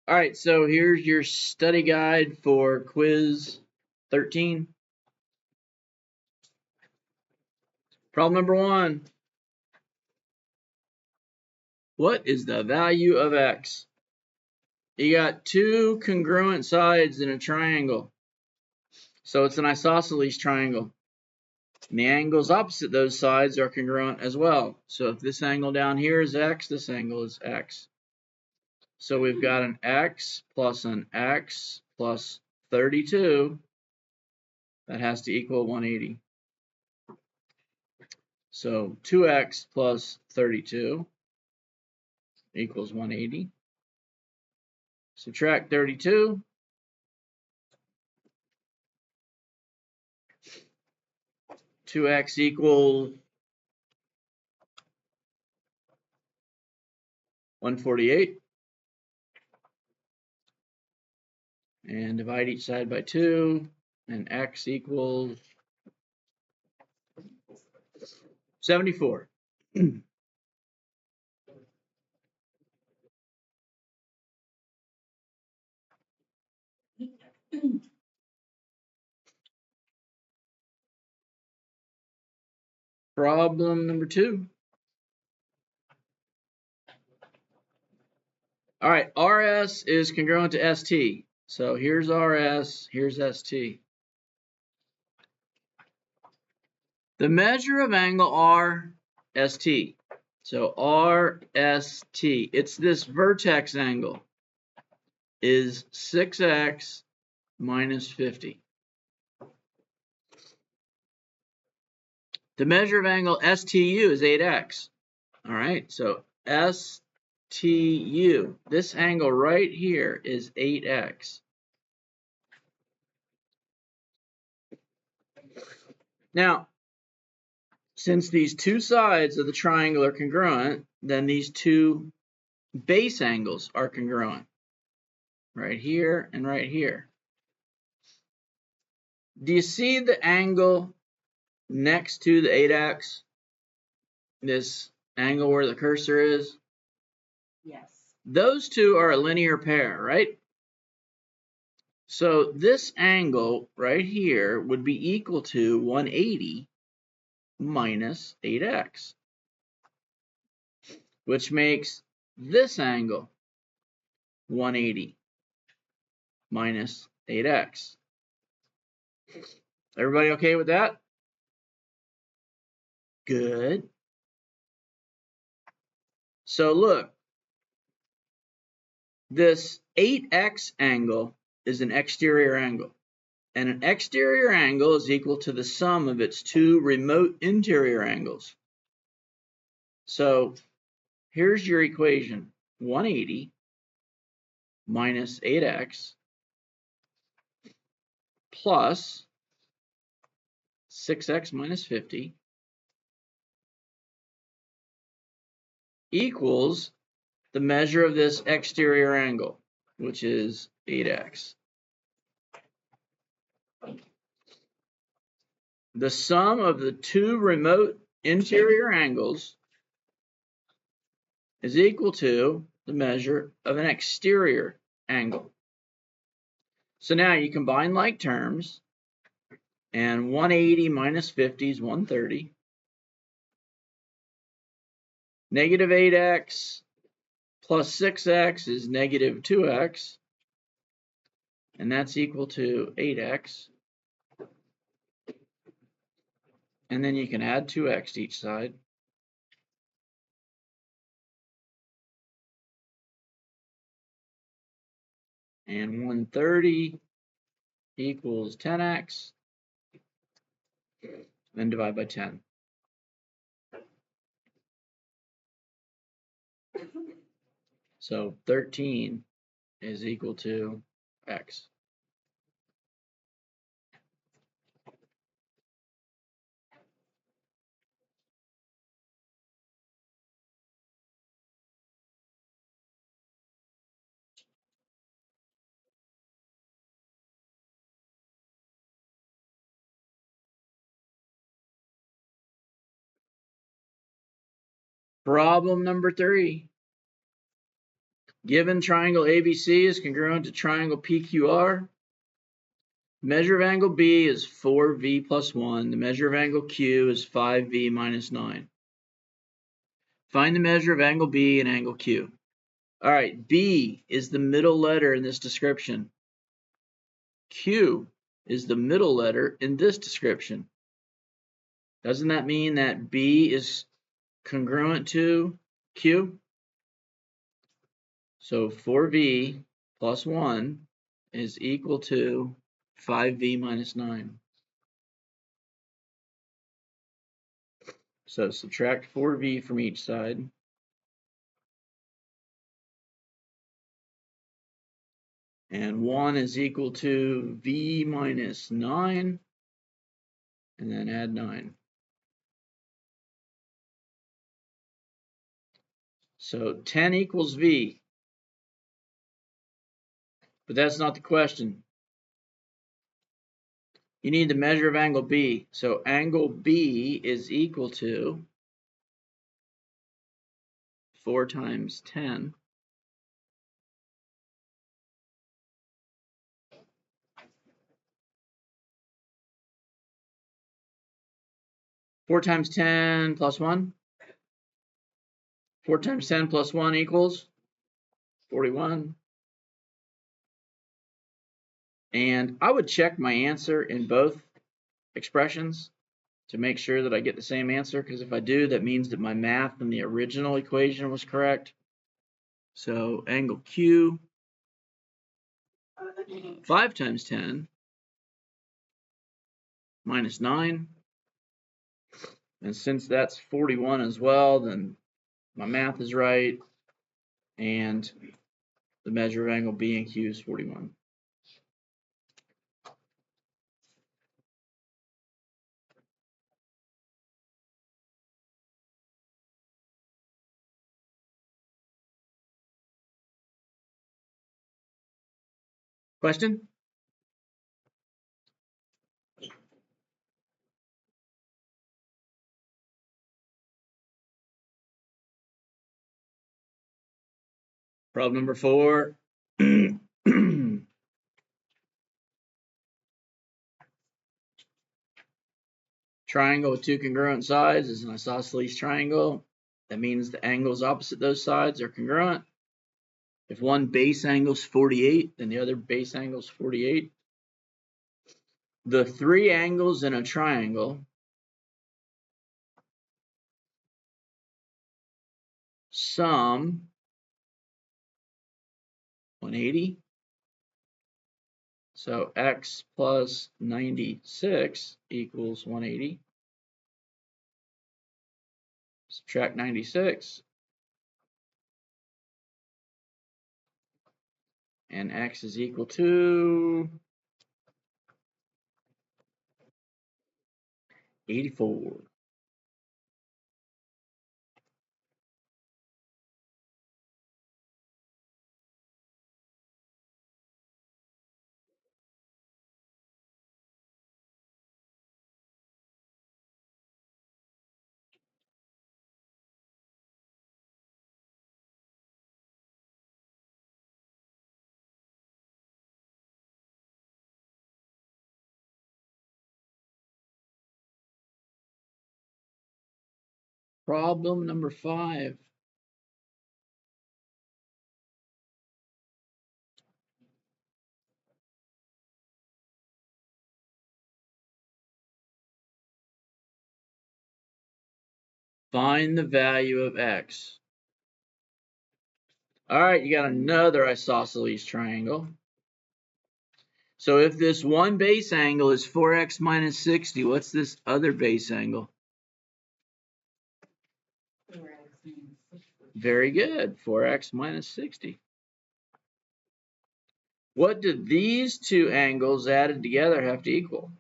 All right, so here's your study guide for quiz 13. Problem number 1. What is the value of x? You got two congruent sides in a triangle. So it's an isosceles triangle. And the angles opposite those sides are congruent as well. So if this angle down here is x, this angle is x. So we've got an x plus 32. That has to equal 180. So 2x plus 32 equals 180. Subtract 32. Two x equals 148. And divide each side by 2. And x equals 74. Problem number 2. All right, RS is congruent to ST. So here's RS, here's ST. The measure of angle RST. So RST, it's this vertex angle, is 6x minus 50. The measure of angle STU is 8x. All right, so STU, this angle right here is 8x. Now, since these two sides of the triangle are congruent, then these two base angles are congruent. Right here and right here. Do you see the angle next to the 8x? This angle where the cursor is? Yes. Those two are a linear pair, right? So this angle right here would be equal to 180 minus 8x, which makes this angle 180 minus 8x. Everybody okay with that? Good. So look, this 8x angle is an exterior angle, and an exterior angle is equal to the sum of its two remote interior angles. So here's your equation, 180 minus 8x plus 6x minus 50 equals the measure of this exterior angle, which is 8x. The sum of the two remote interior angles is equal to the measure of an exterior angle. So now you combine like terms, and 180 minus 50 is 130. Negative 8x plus 6x is negative 2x, and that's equal to 8x. And then you can add 2x to each side. And 130 equals 10x. Then divide by 10. So 13 is equal to x. Problem number 3. Given triangle ABC is congruent to triangle PQR, measure of angle B is 4V plus 1. The measure of angle Q is 5V minus 9. Find the measure of angle B and angle Q. All right, B is the middle letter in this description. Q is the middle letter in this description. Doesn't that mean that B is congruent to Q? So 4V plus 1 is equal to 5V minus 9. So subtract 4V from each side. And 1 is equal to V minus 9. And then add 9. So 10 equals V. But that's not the question. You need the measure of angle B. So angle B is equal to 4 times 10. Four times 10 plus 1. 4 times 10 plus 1 equals 41. And I would check my answer in both expressions to make sure that I get the same answer, because if I do, that means that my math in the original equation was correct. So angle Q, 5 times 10 minus 9. And since that's 41 as well, then my math is right. And the measure of angle B and Q is 41. Question? Problem number 4. Triangle with two congruent sides is an isosceles triangle. That means the angles opposite those sides are congruent. If one base angle is 48, then the other base angle is 48. The three angles in a triangle sum 180. So x plus 96 equals 180. Subtract 96. And x is equal to 84. Problem number 5. Find the value of x. All right, you got another isosceles triangle. So if this one base angle is 4x minus 60, what's this other base angle? Very good, 4x minus 60. What do these two angles added together have to equal?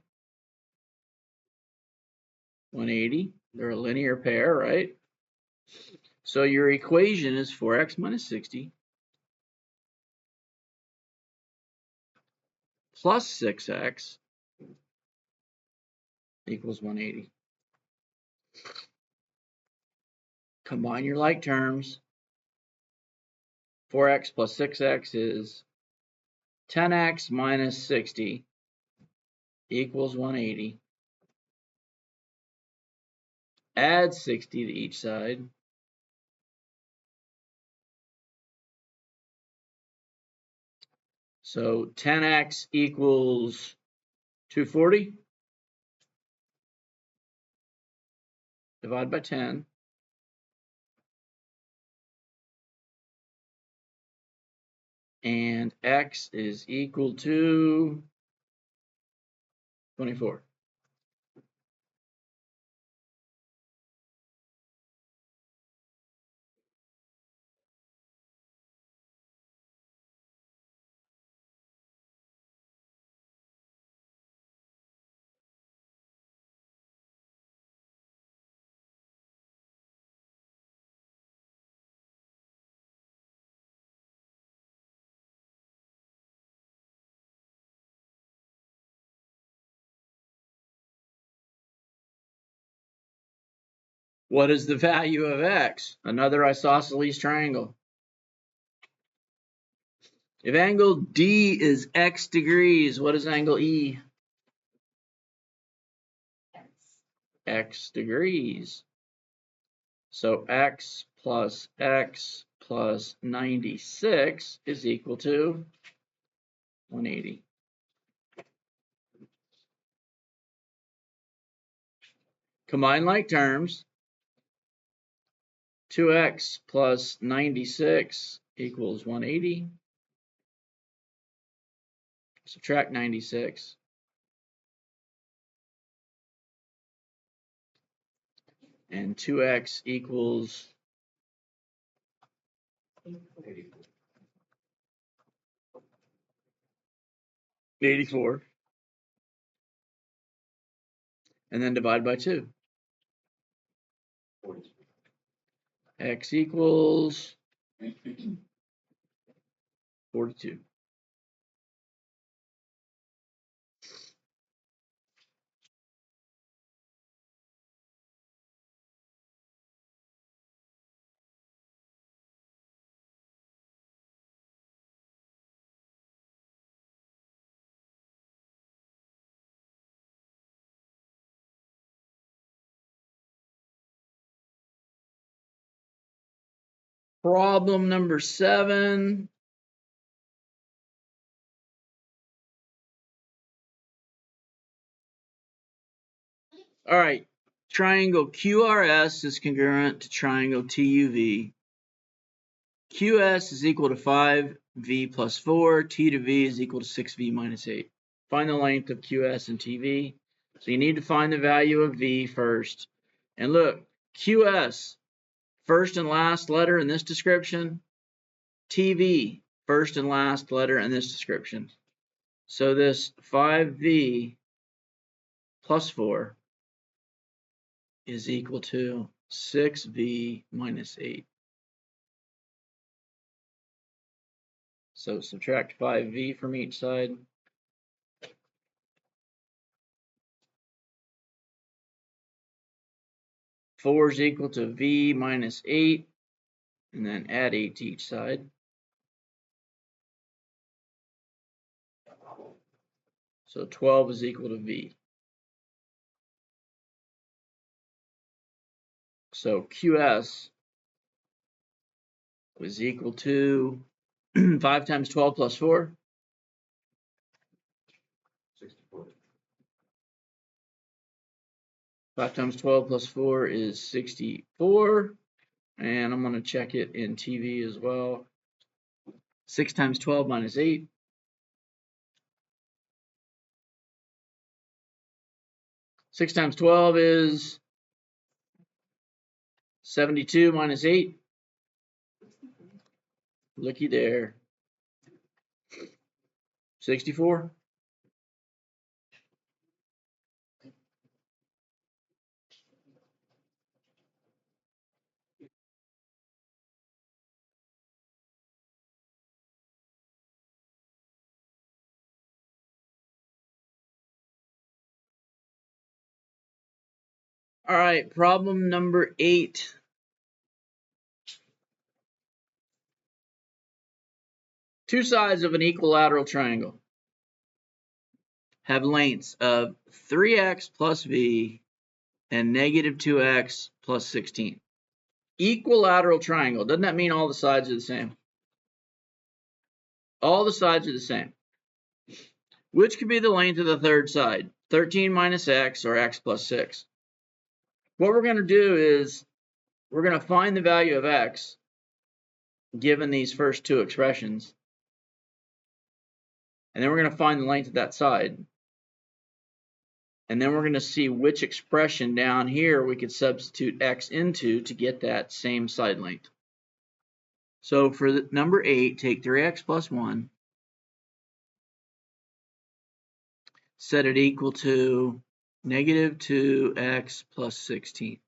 180. They're a linear pair, right? So your equation is 4x minus 60 plus 6x equals 180. Combine your like terms. 4x plus 6x is 10x minus 60 equals 180. Add 60 to each side. So 10x equals 240. Divide by 10. And x is equal to 24. What is the value of x? Another isosceles triangle. If angle D is x degrees, what is angle E? X degrees. So x plus 96 is equal to 180. Combine like terms. 2x plus 96 equals 180. Subtract 96. And 2x equals 84. And then divide by 2. X equals 42. Problem number 7. All right. Triangle QRS is congruent to triangle TUV. QS is equal to 5V plus 4. T to V is equal to 6V minus 8. Find the length of QS and TV. So you need to find the value of V first. And look, QS, first and last letter in this description. TV, first and last letter in this description. So this 5V plus 4 is equal to 6V minus 8. So subtract 5V from each side. 4 is equal to V minus 8, and then add 8 to each side. So 12 is equal to V. So QS was equal to 5 times 12 plus 4. 64. 5 times 12 plus 4 is 64. And I'm going to check it in TV as well. 6 times 12 minus 8. 6 times 12 is 72 minus 8. Looky there. 64. All right, problem number 8. Two sides of an equilateral triangle have lengths of 3x plus v and negative 2x plus 16. Equilateral triangle. Doesn't that mean all the sides are the same? All the sides are the same. Which could be the length of the third side? 13 minus x or x plus 6. What we're going to do is we're going to find the value of x given these first two expressions. And then we're going to find the length of that side. And then we're going to see which expression down here we could substitute x into to get that same side length. So for the number 8, take 3x plus 1, set it equal to negative 2x plus 16.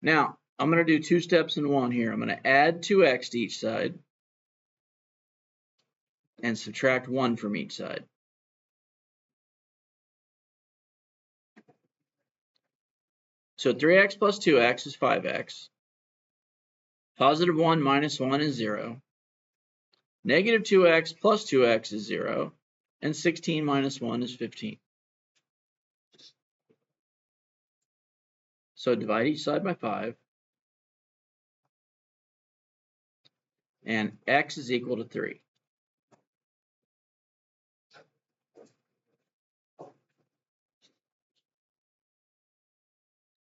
Now, I'm going to do two steps in one here. I'm going to add 2x to each side and subtract 1 from each side. So 3x plus 2x is 5x. Positive 1 minus 1 is 0. Negative 2x plus 2x is 0. And 16 minus 1 is 15. So divide each side by 5. And x is equal to 3.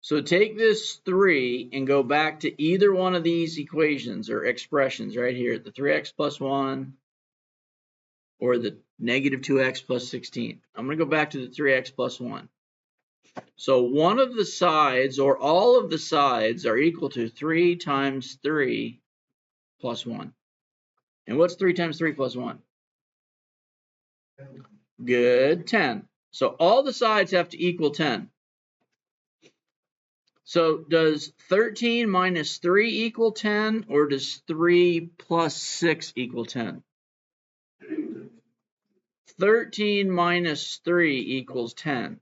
So take this 3 and go back to either one of these equations or expressions right here, the 3x plus 1 or the negative 2x plus 16. I'm going to go back to the 3x plus 1. So one of the sides or all of the sides are equal to 3 times 3 plus 1. And what's 3 times 3 plus 1? Good, 10. So all the sides have to equal 10. So does 13 minus 3 equal 10, or does 3 plus 6 equal 10? 13 minus 3 equals 10.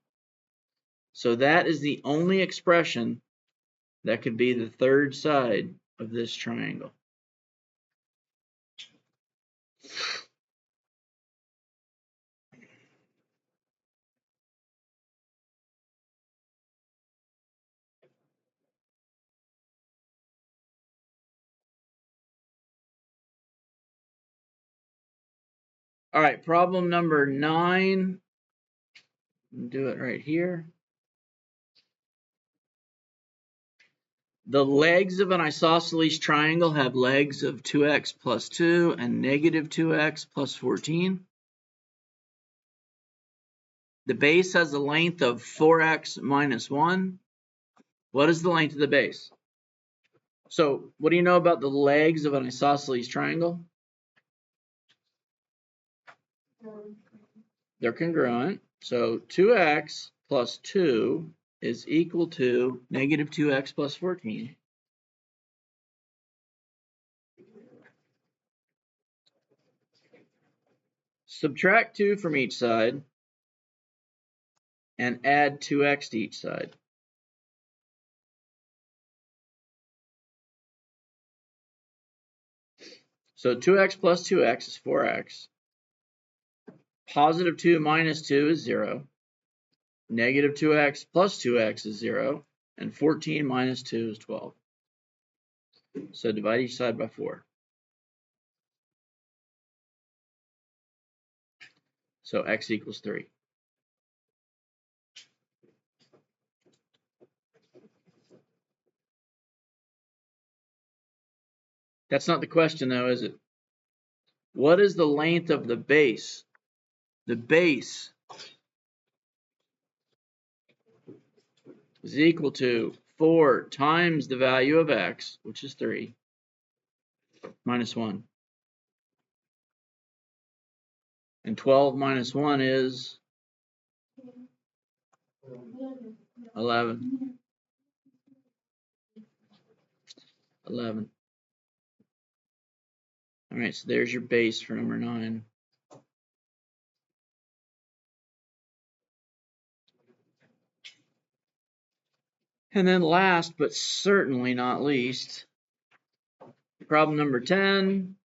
So that is the only expression that could be the third side of this triangle. All right, problem number 9. Do it right here. The legs of an isosceles triangle have legs of 2x plus 2 and negative 2x plus 14. The base has a length of 4x minus 1. What is the length of the base? So what do you know about the legs of an isosceles triangle? They're congruent. So 2x plus 2 is equal to negative 2x plus 14. Subtract 2 from each side and add 2x to each side. So 2x plus 2x is 4x. Positive 2 minus 2 is 0. Negative 2x plus 2x is 0. And 14 minus 2 is 12. So divide each side by 4. So x equals 3. That's not the question, though, is it? What is the length of the base? The base is equal to 4 times the value of x, which is 3, minus 1. And 12 minus 1 is 11. 11. All right, so there's your base for number 9. And then last, but certainly not least, problem number 10.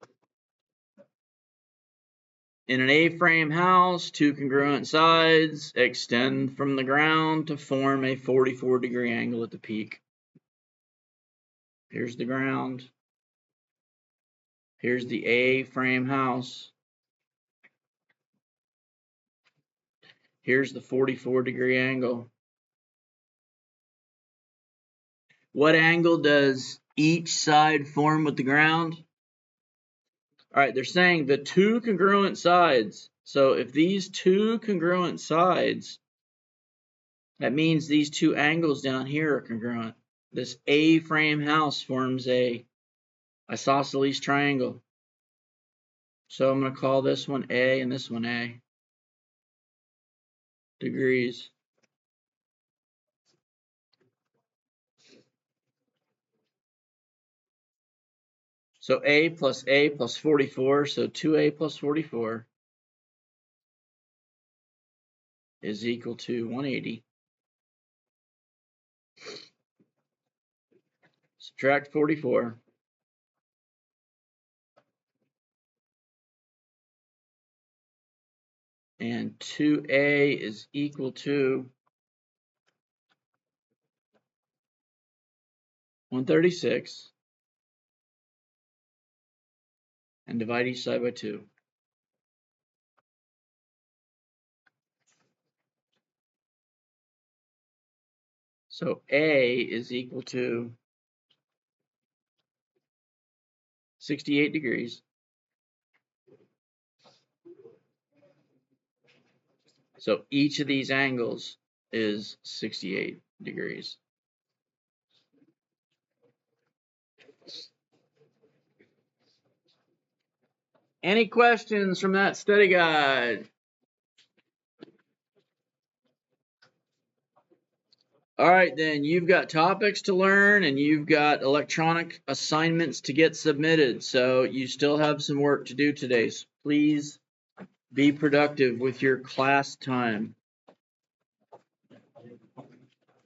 In an A-frame house, two congruent sides extend from the ground to form a 44-degree angle at the peak. Here's the ground. Here's the A-frame house. Here's the 44-degree angle. What angle does each side form with the ground? All right, they're saying the two congruent sides. So if these two congruent sides, that means these two angles down here are congruent. This A-frame house forms a isosceles triangle. So I'm going to call this one A and this one A. Degrees. So A plus 44, so 2A plus 44 is equal to 180. Subtract 44. And 2A is equal to 136. And divide each side by 2. So A is equal to 68 degrees. So each of these angles is 68 degrees. Any questions from that study guide? All right, then you've got topics to learn and you've got electronic assignments to get submitted. So you still have some work to do today. So please be productive with your class time.